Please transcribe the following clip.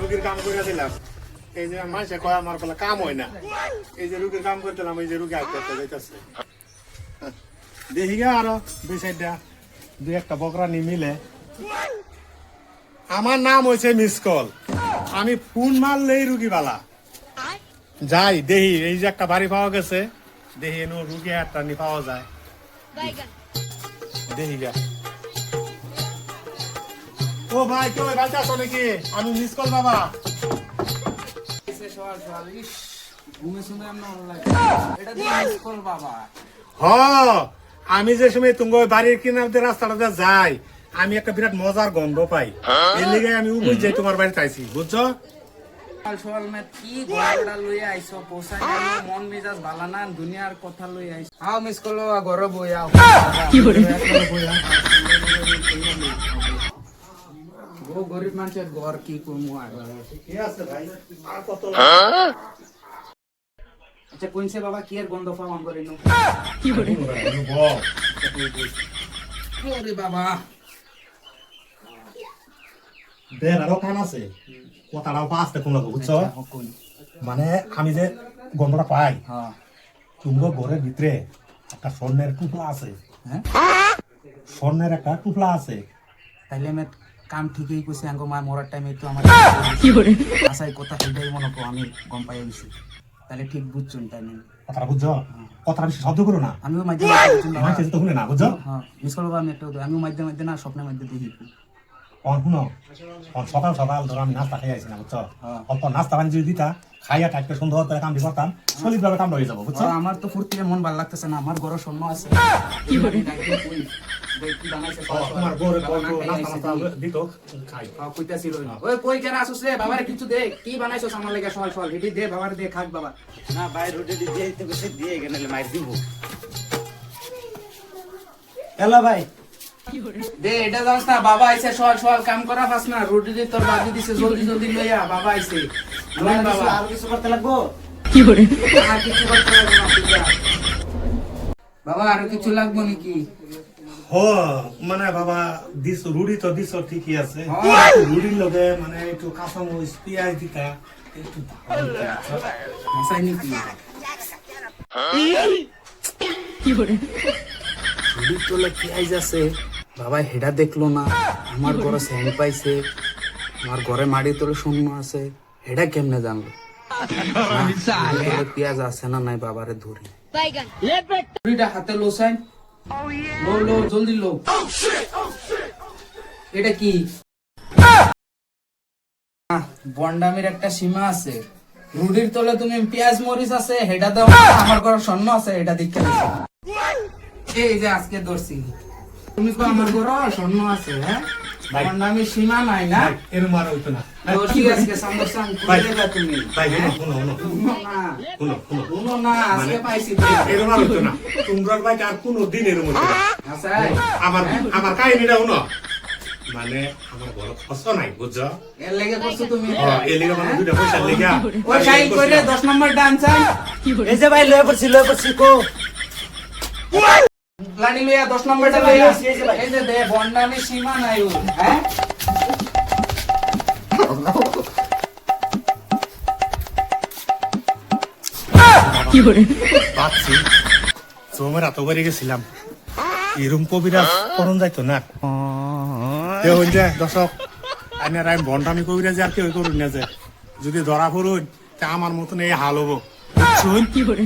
রুগীর কাম করে দিলাম। এই যে মানুষে কয় আমার বলে কাম হয় না, এই যে রুগীর কাম করতেলাম, এই যে রুগী আইতে যাইতেছে। দেখি গে আরো দুই সাইডটা দুই একটা বকরানি মিলে। আমার নাম হয়েছে মিস কল। আমি ফোন মারলেই রুগী বালা যাই। দেখি এই যে একটা বাড়ি পাওয়া গেছে, দেখি এনে রুগী একটা নি পাওয়া যায়। দেখি গা। ও ভাই কেউ বাড়িতে আসো নাকি? আমি মিস কল বাবা। হ, আমি যে সময় তুমি বাড়ির কিনারে রাস্তাটা যাই, আমি একটা বিরাট মজার গন্ধ পাই। এই লিগে আমি উবুঝ যাই তোমার বাড়িতে আইছি, বুঝছো? মন মেজাজ ভালো না, দুনিয়ার কথা লই আইস। আও মিস করলো ঘরে বই আও। গরিব মানুষের ঘর কি করবো। আচ্ছা কইছে বাবা কি এর গন্ধ পাওয়া করে নো কি করে ওরে বাবা দেন আরো কান আছে, কথাটাও পাঁচটা কোন লাগবে, বুঝছো? মানে আমি যে গন্ধটা পাই, তুমি ঘরের ভিতরে একটা স্বর্ণের টুকলা আছে। হ্যাঁ, স্বর্ণের একটা টুকলা আছে। তাইলে আমি কাম ঠিকই কইছি। আঙ্গো মা মরার টাইমে তো আমার কি করে আসাই কথা হইলাই মনে কো আমি গম পাই গেছি। তাহলে ঠিক বুঝছুন তাই না? কথাটা বুঝছো? কথাটা বেশি শব্দ করো না, আমিও মাধ্যমে তো শুনে না, বুঝছো? হ্যাঁ মিস করবো আমি একটা আমিও মাধ্যমে না স্বপ্নের মধ্যে দেখি। শুনো, সকাল সকাল ধরো আমি নাস্তা খাই আইছি না, বুঝছো? অল্প নাস্তা পানি যদি দিতা, খাইয়া টাইপটা সুন্দর করে কাম করতাম, সলিড ভাবে কাম হয়ে যাবো, বুঝছো? আমার তো ফুর্তিতে মন ভালো লাগতেছে না। আমার ঘরে স্বর্ণ আছে, কি করে তোমার বউরে বলতো নাস্তা নাস্তা দিত, খাই। কইতাছিল ওই কই কেন আসছ রে? বাবারে কিছু দে, কি বানাইছস আমার লাগা? সল সল এটি দে, বাবারে দে, খাক বাবা। না ভাই রুটি দিয়ে তো বসে দিয়ে গেলে মার দিব। হ্যালো ভাই দে এটা জানাস না বাবা আইছে, সল সল কাম করা ফাস না। রুটি দি তোর বাদি দিছে, জলদি জলদি লইয়া বাবা আইছে। লই বাবা, আর কিছু করতে লাগবো? কি করে আর কিছু করতে লাগবে না পূজা। বাবা আর কিছু লাগবে নাকি? হ, মানে বাবা দিস রুটি তো দিস ঠিকই আছে, রুটির লগে মানে একটু কাঁচামরিচ পেঁয়াজ দিতা একটু ভালো লাগতো। হাসাই নাকি? কি করে রুটির তোলে পেঁয়াজ আছে, বাবা হেডা দেখলো না। আমার ঘরে স্যান্ড পাইছে, আমার ঘরে মাটি তোলে শূন্য আছে, হেডা কেমনে জানলো? পেঁয়াজ আছে না নাই বাবারে ধরি। রুটিটা হাতে লোসাই, লো লো জলদি লো। এটা কি বন্ডামির একটা সীমা আছে। রুটির তলে তুমি পেঁয়াজ মরিচ আছে, হেডা দাও। আমার ঘরে স্বর্ণ আছে, এটা দেখতে এই যে আজকে ধরছি। তুমি তো আমার ঘরে স্বর্ণ আছে, হ্যাঁ বন্ডামির সীমা নাই না? এরম আর হইতো না। ধরছি আজকে সামোসান করে দেবা তুমি। ভাই শুনো শুনো শুনো না, শুনো শুনো শুনো না, আজকে পাইছি। এরম আর হইতো না। তোমরা ভাই আর কোনো দিন এরম হইতো না। আচ্ছা আমার কাহিনীটা শুনো, মানে আমার বড় খসা নাই, বুঝছো? এর লেগে করছো তুমি। এই লিগা মানে দুইটা পয়সা লিগা ওই সাই করে 10 নম্বর ডান চাই। এই যে ভাই লয়ে পড়ছি কো লানি লইয়া 10 নম্বরটা লইয়া। এই যে দে বন্ডামি সীমা নাই ও, হ্যাঁ কি করে পাচ্ছি তোমার এত বাড়ি গেছিলাম, এরম কবিরাজ করণ যাইতো না। দর্শক আমি বন্ডামি কবিরাজ আর কেউ করুন না, যে যদি ধরা পড়ুন তা আমার মতন এই হাল হবো, কি করে